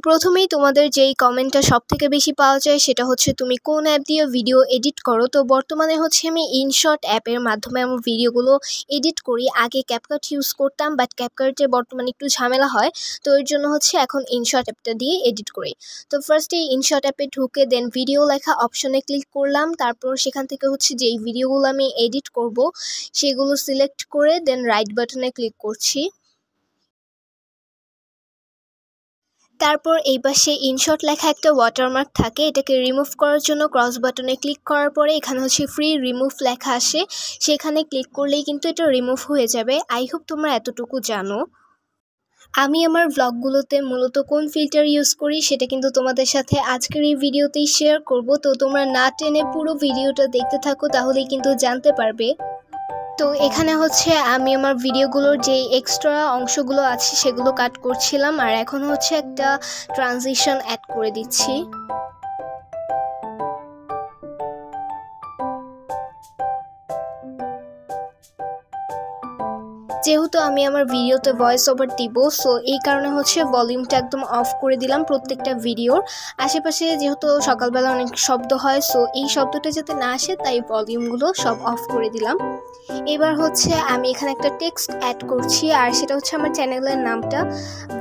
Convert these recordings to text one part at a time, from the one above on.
প্রথমেই তোমাদের যেই কমেন্টটা সবথেকে বেশি পাওয়া যায় সেটা হচ্ছে তুমি কোন অ্যাপ দিয়ে ভিডিও এডিট করো। তো বর্তমানে হচ্ছে আমি ইনশট অ্যাপের মাধ্যমে আমার ভিডিওগুলো এডিট করি। আগে ক্যাপকাট ইউজ করতাম, বাট ক্যাপকাটে বর্তমানে একটু ঝামেলা হয়, তো এর জন্য হচ্ছে এখন ইনশট অ্যাপটা দিয়ে এডিট করি। তো ফার্স্টে ইনশট অ্যাপে ঢুকে দেন ভিডিও লেখা অপশনে ক্লিক করলাম। তারপর সেখান থেকে হচ্ছে যেই ভিডিওগুলো আমি এডিট করব সেগুলো সিলেক্ট করে দেন রাইট বাটনে ক্লিক করছি। তারপর এই পাশে ইনশট লেখা একটা ওয়াটারমার্ক থাকে, এটাকে রিমুভ করার জন্য ক্রস বাটনে ক্লিক করার পরে এখানে হচ্ছে ফ্রি রিমুভ লেখা আসে, সেখানে ক্লিক করলেই কিন্তু এটা রিমুভ হয়ে যাবে। আই হোপ তোমরা এতটুকু জানো। আমি আমার ভ্লগগুলোতে মূলত কোন ফিল্টার ইউজ করি সেটা কিন্তু তোমাদের সাথে আজকের এই ভিডিওতেই শেয়ার করব, তো তোমরা না টেনে পুরো ভিডিওটা দেখতে থাকো, তাহলেই কিন্তু জানতে পারবে। তো এখানে হচ্ছে আমি আমার ভিডিওগুলোর যে এক্সট্রা অংশগুলো আছে সেগুলো কাট করছিলাম, আর এখন হচ্ছে একটা ট্রানজিশন অ্যাড করে দিচ্ছি। যেহেতু আমি আমার ভিডিওতে ভয়েস ওভার দিব, সো এই কারণে হচ্ছে ভলিউমটা একদম অফ করে দিলাম প্রত্যেকটা ভিডিওর। আশেপাশে যেহেতু সকালবেলা অনেক শব্দ হয়, সো এই শব্দটা যাতে না আসে তাই ভলিউমগুলো সব অফ করে দিলাম। এবার হচ্ছে আমি এখানে একটা টেক্সট অ্যাড করছি, আর সেটা হচ্ছে আমার চ্যানেলের নামটা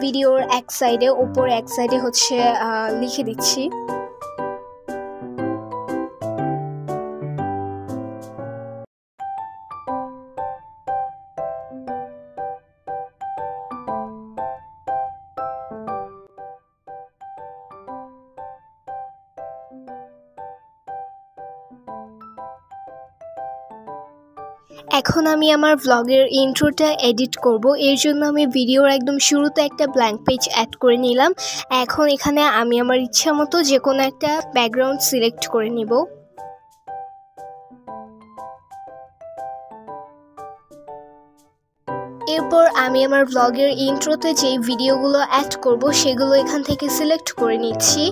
ভিডিওর এক সাইডে, ওপর এক সাইডে হচ্ছে লিখে দিচ্ছি। এখন আমি আমার ভ্লগের ইন্ট্রোটা এডিট করব, এর জন্য আমি ভিডিওর একদম শুরুতে একটা ব্ল্যাঙ্ক পেজ অ্যাড করে নিলাম। এখন এখানে আমি আমার ইচ্ছা মতো যে কোনো একটা ব্যাকগ্রাউন্ড সিলেক্ট করে নিব। এরপর আমি আমার ভ্লগের ইন্ট্রোতে যেই ভিডিওগুলো অ্যাড করব সেগুলো এখান থেকে সিলেক্ট করে নিচ্ছি।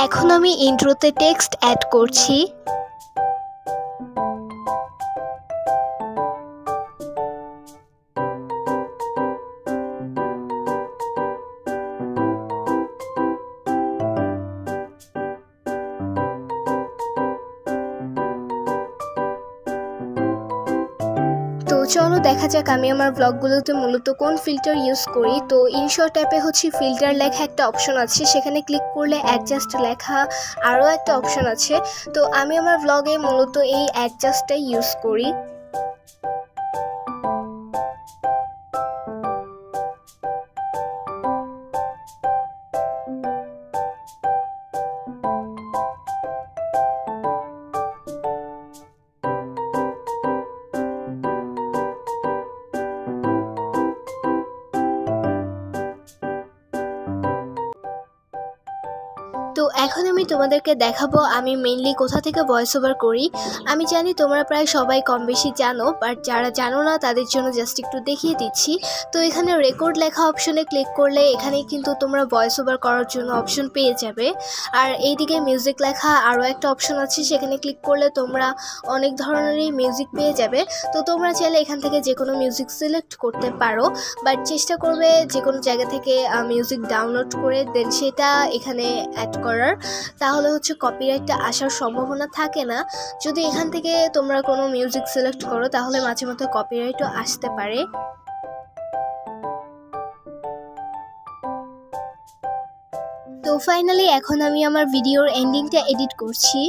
এখন আমি ইন্ট্রোতে টেক্সট অ্যাড করছি। তো চলো দেখা যাক আমি আমার ব্লগগুলোতে মূলত কোন ফিল্টার ইউজ করি। তো ইনশট অ্যাপে হচ্ছে ফিল্টার লেখা একটা অপশন আছে, সেখানে ক্লিক করলে অ্যাডজাস্ট লেখা আরও একটা অপশন আছে। তো আমি আমার ব্লগে মূলত এই অ্যাডজাস্টটাই ইউজ করি। তো এখন আমি তোমাদেরকে দেখাবো আমি মেইনলি কোথা থেকে ভয়েস ওভার করি। আমি জানি তোমরা প্রায় সবাই কম বেশি জানো, বাট যারা জানো না তাদের জন্য জাস্ট একটু দেখিয়ে দিচ্ছি। তো এখানে রেকর্ড লেখা অপশনে ক্লিক করলে এখানে কিন্তু তোমরা ভয়েস ওভার করার জন্য অপশন পেয়ে যাবে। আর এইদিকে মিউজিক লেখা আরও একটা অপশন আছে, সেখানে ক্লিক করলে তোমরা অনেক ধরনেরই মিউজিক পেয়ে যাবে। তো তোমরা চাইলে এখান থেকে যে কোনো মিউজিক সিলেক্ট করতে পারো, বাট চেষ্টা করবে যে কোনো জায়গা থেকে মিউজিক ডাউনলোড করে দেন সেটা এখানে অ্যাড করার, তাহলে হচ্ছে কপিরাইটটা আসার সম্ভাবনা থাকে না। যদি এখান থেকে তোমরা কোনো মিউজিক সিলেক্ট করো তাহলে মাঝে মধ্যে কপিরাইটও আসতে পারে। তো ফাইনালি এখন আমি আমার ভিডিওর এন্ডিংটা এডিট করছি।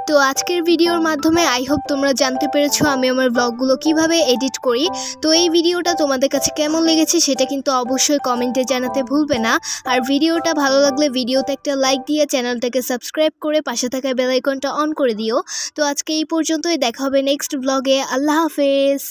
তো আজকের ভিডিওর মাধ্যমে আই হোপ তোমরা জানতে পেরেছো আমি আমার ব্লগগুলো কিভাবে এডিট করি। তো এই ভিডিওটা তোমাদের কাছে কেমন লেগেছে সেটা কিন্তু অবশ্যই কমেন্টে জানাতে ভুলবে না। আর ভিডিওটা ভালো লাগলে ভিডিওতে একটা লাইক দিয়ে চ্যানেলটাকে সাবস্ক্রাইব করে পাশে থাকা বেল আইকনটা অন করে দিও। তো আজকে এই পর্যন্তই, দেখা হবে নেক্সট ব্লগে। আল্লাহ হাফেজ।